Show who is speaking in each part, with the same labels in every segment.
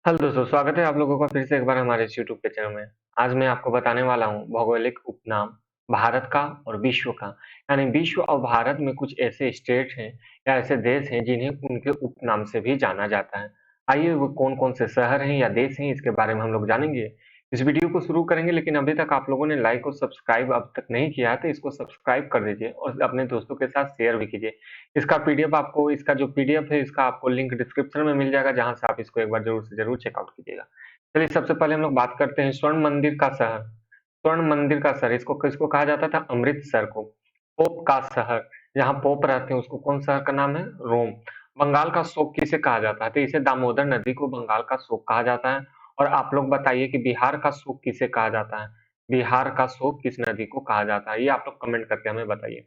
Speaker 1: Hello दोस्तों, स्वागत है आप लोगों का फिर से एक बार हमारे इस यूट्यूब के चैनल में। आज मैं आपको बताने वाला हूँ भौगोलिक उपनाम भारत का और विश्व का। यानी विश्व और भारत में कुछ ऐसे स्टेट हैं या ऐसे देश हैं जिन्हें उनके उपनाम से भी जाना जाता है। आइए वो कौन कौन से शहर हैं या देश हैं इसके बारे में हम लोग जानेंगे। इस वीडियो को शुरू करेंगे, लेकिन अभी तक आप लोगों ने लाइक और सब्सक्राइब अब तक नहीं किया है तो इसको सब्सक्राइब कर दीजिए और अपने दोस्तों के साथ शेयर भी कीजिए। इसका जो पीडीएफ है इसका आपको लिंक डिस्क्रिप्शन में मिल जाएगा, जहां से आप इसको एक बार जरूर से जरूर चेकआउट कीजिएगा। चलिए सबसे पहले हम लोग बात करते हैं स्वर्ण मंदिर का शहर। स्वर्ण मंदिर का शहर इसको किसको कहा जाता था? अमृतसर को। पोप का शहर, जहाँ पोप रहते हैं उसको कौन शहर का नाम है? रोम। बंगाल का शोक किसे कहा जाता है? तो इसे दामोदर नदी को बंगाल का शोक कहा जाता है। और आप लोग बताइए कि बिहार का शोक किसे कहा जाता है? बिहार का शोक किस नदी को कहा जाता है? ये आप लोग कमेंट करके हमें बताइए।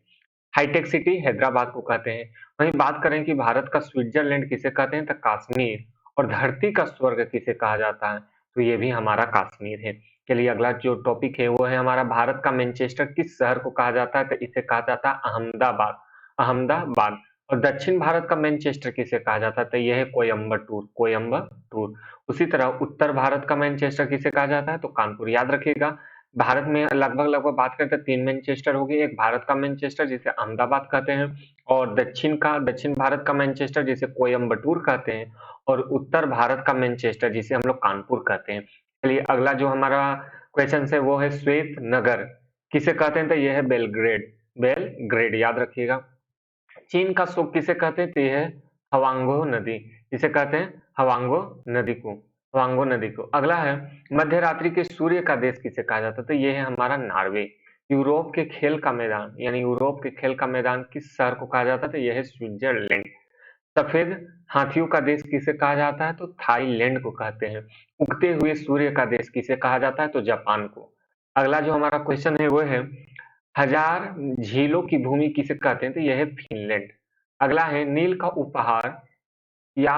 Speaker 1: हाईटेक सिटी हैदराबाद को कहते हैं। वहीं बात करें कि भारत का स्विट्जरलैंड किसे कहते हैं, तो कश्मीर। और धरती का स्वर्ग किसे कहा जाता है? तो ये भी हमारा कश्मीर है। चलिए अगला जो टॉपिक है वो है हमारा भारत का मैनचेस्टर किस शहर को कहा जाता है? तो इसे कहा जाता है अहमदाबाद। अहमदाबाद। और दक्षिण भारत का मैनचेस्टर किसे कहा जाता है? तो यह है कोयम्बटूर। कोयम्बटूर। उसी तरह उत्तर भारत का मैनचेस्टर किसे कहा जाता है? तो कानपुर। याद रखिएगा, भारत में लगभग लगभग बात करें तो 3 मैनचेस्टर हो गए। एक भारत का मैनचेस्टर जिसे अहमदाबाद कहते हैं, और दक्षिण भारत का मैनचेस्टर जिसे कोयम्बटूर कहते हैं, और उत्तर भारत का मैनचेस्टर जिसे हम लोग कानपुर कहते हैं। चलिए अगला जो हमारा क्वेश्चन है वो है श्वेत नगर किसे कहते हैं? तो यह है बेलग्रेड। बेलग्रेड याद रखिएगा। चीन का शोक किसे कहते हैं? तो यह है हवांगो नदी। किसे कहते हैं? हवांगो नदी को। हवांगो नदी को। अगला है मध्य रात्रि के सूर्य का देश किसे कहा जाता है? तो यह है हमारा नॉर्वे। यूरोप के खेल का मैदान, यानी यूरोप के खेल का मैदान किस शहर को कहा जाता है? तो यह है स्विट्जरलैंड। सफेद हाथियों का देश किसे कहा जाता है? तो थाईलैंड को कहते हैं। उगते हुए सूर्य का देश किसे कहा जाता है? तो जापान को। अगला जो हमारा क्वेश्चन है वो है हजार झीलों की भूमि किसे कहते हैं? तो यह है फिनलैंड। अगला है नील का उपहार या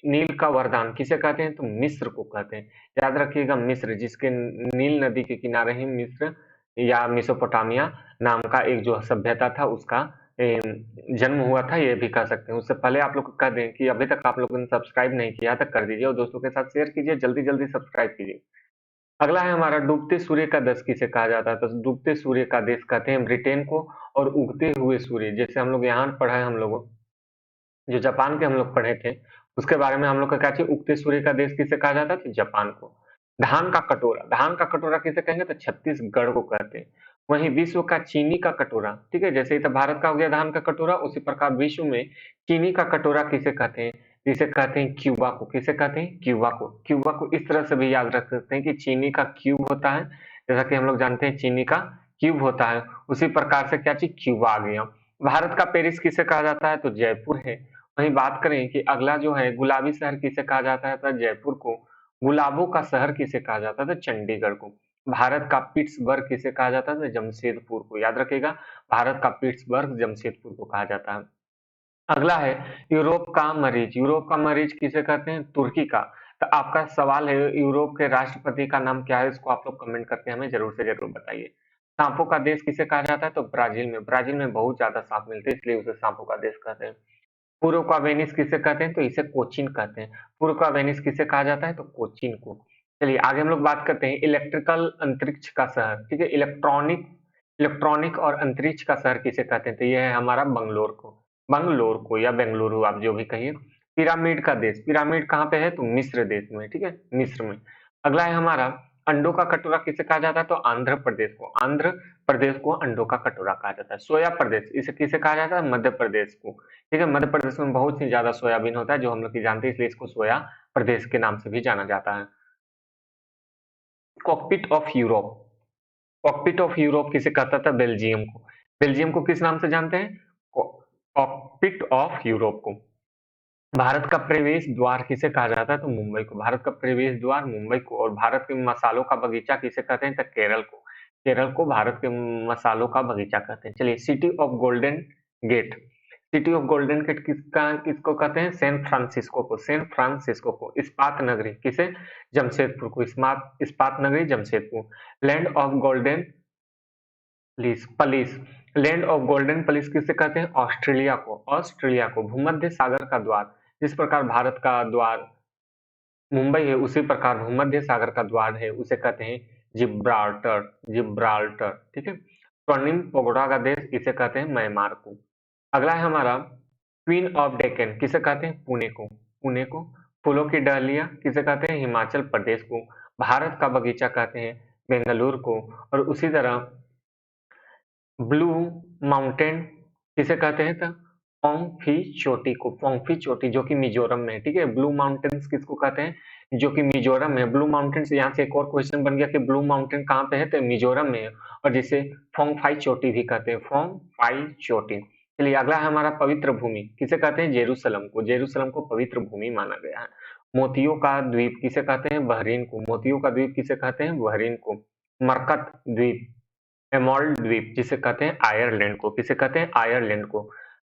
Speaker 1: नील का वरदान किसे कहते हैं? तो मिस्र को कहते हैं। याद रखिएगा, मिस्र, जिसके नील नदी के किनारे ही मिस्र या मेसोपोटामिया नाम का एक जो सभ्यता था उसका जन्म हुआ था, ये भी कह सकते हैं। उससे पहले आप लोग कह दें कि अभी तक आप लोगों ने सब्सक्राइब नहीं किया तो कर दीजिए और दोस्तों के साथ शेयर कीजिए, जल्दी जल्दी सब्सक्राइब कीजिए। अगला है हमारा डूबते सूर्य का देश किसे कहा जाता है? तो डूबते सूर्य का देश कहते हैं ब्रिटेन को। और उगते हुए सूर्य, जैसे हम लोग यहाँ पढ़ा है, हम लोगों जो जापान के हम लोग पढ़े थे उसके बारे में हम लोग का क्या चाहिए? उगते सूर्य का देश किसे कहा जाता है? तो जापान को। धान का कटोरा किसे कहेंगे? तो छत्तीसगढ़ को कहते हैं। वहीं विश्व का चीनी का कटोरा, ठीक है, जैसे ही तो भारत का हो गया धान का कटोरा, उसी प्रकार विश्व में चीनी का कटोरा किसे कहते हैं? जिसे कहते हैं क्यूबा को। किसे कहते हैं? क्यूबा को। क्यूबा को इस तरह से भी याद रख सकते हैं कि चीनी का क्यूब होता है, जैसा कि हम लोग जानते हैं चीनी का क्यूब होता है, उसी प्रकार से क्या चीज क्यूबा आ गया। भारत का पेरिस किसे कहा जाता है? तो जयपुर है। वहीं बात करें कि अगला जो है गुलाबी शहर किसे कहा जाता है? तो जयपुर को। गुलाबों का शहर किसे कहा जाता है? तो चंडीगढ़ को। भारत का पिट्सबर्ग किसे कहा जाता है? तो जमशेदपुर को। याद रखिएगा, भारत का पिट्सबर्ग जमशेदपुर को कहा जाता है। अगला है यूरोप का मरीज। यूरोप का मरीज किसे कहते हैं? तुर्की का। तो आपका सवाल है यूरोप के राष्ट्रपति का नाम क्या है? इसको आप लोग कमेंट करके हमें जरूर से जरूर बताइए। सांपों का देश किसे कहा जाता है? तो ब्राजील में। ब्राजील में बहुत ज्यादा सांप मिलते हैं, इसलिए उसे सांपों का देश कहते हैं। पूर्व का वेनिस किसे कहते हैं? तो इसे कोचीन कहते हैं। पूर्व का वेनिस किसे कहा जाता है? तो कोचीन को। चलिए आगे हम लोग बात करते हैं इलेक्ट्रिकल अंतरिक्ष का शहर, ठीक है, इलेक्ट्रॉनिक और अंतरिक्ष का शहर किसे कहते हैं? तो यह है हमारा बंगलोर को। बंगलोर को या बेंगलुरु, आप जो भी कहिए। पिरामिड का देश, पिरामिड कहाँ पे है? तो मिस्र देश में, ठीक है, मिस्र में। अगला है हमारा अंडों का कटोरा किसे कहा जाता है? तो आंध्र प्रदेश को। आंध्र प्रदेश को अंडों का कटोरा कहा जाता है। सोया प्रदेश, इसे किसे कहा जाता है? मध्य प्रदेश को। ठीक है, मध्य प्रदेश में बहुत ही ज्यादा सोयाबीन होता है जो हम लोग की जानते हैं, इसलिए इसको सोया प्रदेश के नाम से भी जाना जाता है। Cockpit of Europe, cockpit of Europe किसे कहता था? बेल्जियम को। बेल्जियम को किस नाम से जानते हैं? कॉकपिट ऑफ यूरोप को। भारत का प्रवेश द्वार किसे कहा जाता है? तो मुंबई को। भारत का प्रवेश द्वार मुंबई को। और भारत के मसालों का बगीचा किसे कहते हैं? तो केरल को। केरल को भारत के मसालों का बगीचा कहते हैं। चलिए city of golden gate, city of golden gate किसको कहते हैं? सैन फ्रांसिस्को को। सैन फ्रांसिस्को को। इस्पात नगरी किसे? जमशेदपुर को। इस्पात नगरी Jamshedpur. Land of golden fleece, land of golden fleece किसे कहते हैं? ऑस्ट्रेलिया को। ऑस्ट्रेलिया को। भूमध्य सागर का द्वार, जिस प्रकार भारत का द्वार मुंबई है, उसी प्रकार भूमध्य सागर का द्वार है, उसे कहते हैं जिब्राल्टर, जिब्राल्टर, ठीक है। स्वर्णिम पगोड़ा का देश, इसे कहते हैं म्यांमार को। अगला है हमारा क्वीन ऑफ डेक्कन, किसे कहते हैं? पुणे को, पुणे को। फूलों की डहलिया किसे कहते हैं? हिमाचल प्रदेश को। भारत का बगीचा कहते हैं बेंगलुरु को। और उसी तरह ब्लू माउंटेन किसे कहते हैं? तो पोंगफी चोटी को, पोंगफी चोटी जो कि मिजोरम में है, ठीक है। ब्लू माउंटेन्स किसको कहते हैं? जो कि मिजोरम में है। ब्लू माउंटेन्स, यहाँ से एक और क्वेश्चन बन गया कि ब्लू माउंटेन कहाँ पे है, तो मिजोरम में है, और जिसे फोंगफाई चोटी भी कहते हैं, फोंगफाई चोटी। चलिए अगला है हमारा पवित्र भूमि, किसे कहते हैं? जेरूसलम को, जेरूसलम को पवित्र भूमि माना गया है। मोतियों का द्वीप किसे कहते हैं? बहरीन को, मोतियों का द्वीप किसे कहते हैं? बहरीन को। मरकत द्वीप, एमॉल्ड द्वीप जिसे कहते हैं आयरलैंड को, किसे कहते हैं? आयरलैंड को।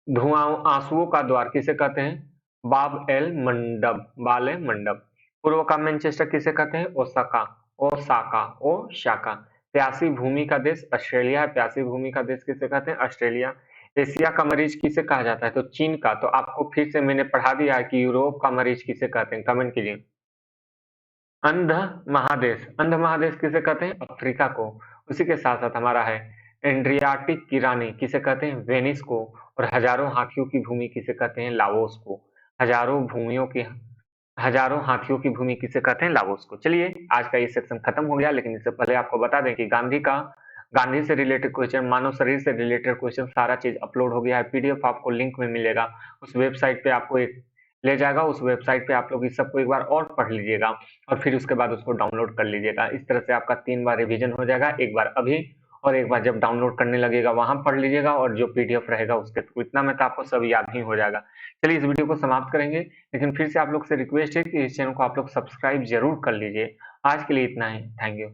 Speaker 1: धुआं आंसुओं का द्वार किसे कहते हैं? बाब एल मंडब, बाल मंडब। पूर्व का मैनचेस्टर किसे कहते हैं? Osaka, Osaka, Osaka. प्यासी भूमि का देश ऑस्ट्रेलिया है, प्यासी भूमि का देश किसे कहते हैं? ऑस्ट्रेलिया। एशिया का मरीज किसे कहा जाता है? तो चीन का। तो आपको फिर से मैंने पढ़ा दिया है कि यूरोप का मरीज किसे कहते हैं, कमेंट कीजिए। अंध महादेश, अंध महादेश किसे कहते हैं? अफ्रीका को। उसी के साथ साथ हमारा है एड्रियाटिक की रानी किसे कहते हैं? वेनिस को। और हजारों हाथियों की भूमि किसे कहते हैं? लाओस को। हजारों भूमियों की, हजारों हाथियों की भूमि किसे कहते हैं? लाओस को। चलिए आज का ये सेक्शन खत्म हो गया, लेकिन इससे पहले आपको बता दें कि गांधी से रिलेटेड क्वेश्चन, मानव शरीर से रिलेटेड क्वेश्चन, सारा चीज अपलोड हो गया है। पीडीएफ आपको लिंक में मिलेगा, उस वेबसाइट पे आपको एक ले जाएगा। उस वेबसाइट पे आप लोग इस सबको एक बार और पढ़ लीजिएगा, और फिर उसके बाद उसको डाउनलोड कर लीजिएगा। इस तरह से आपका 3 बार रिवीजन हो जाएगा, एक बार अभी और एक बार जब डाउनलोड करने लगेगा वहां पढ़ लीजिएगा, और जो पीडीएफ रहेगा उसके थ्रू। इतना में तो आपको सब याद ही हो जाएगा। चलिए इस वीडियो को समाप्त करेंगे, लेकिन फिर से आप लोग से रिक्वेस्ट है कि इस चैनल को आप लोग सब्सक्राइब जरूर कर लीजिए। आज के लिए इतना ही, थैंक यू।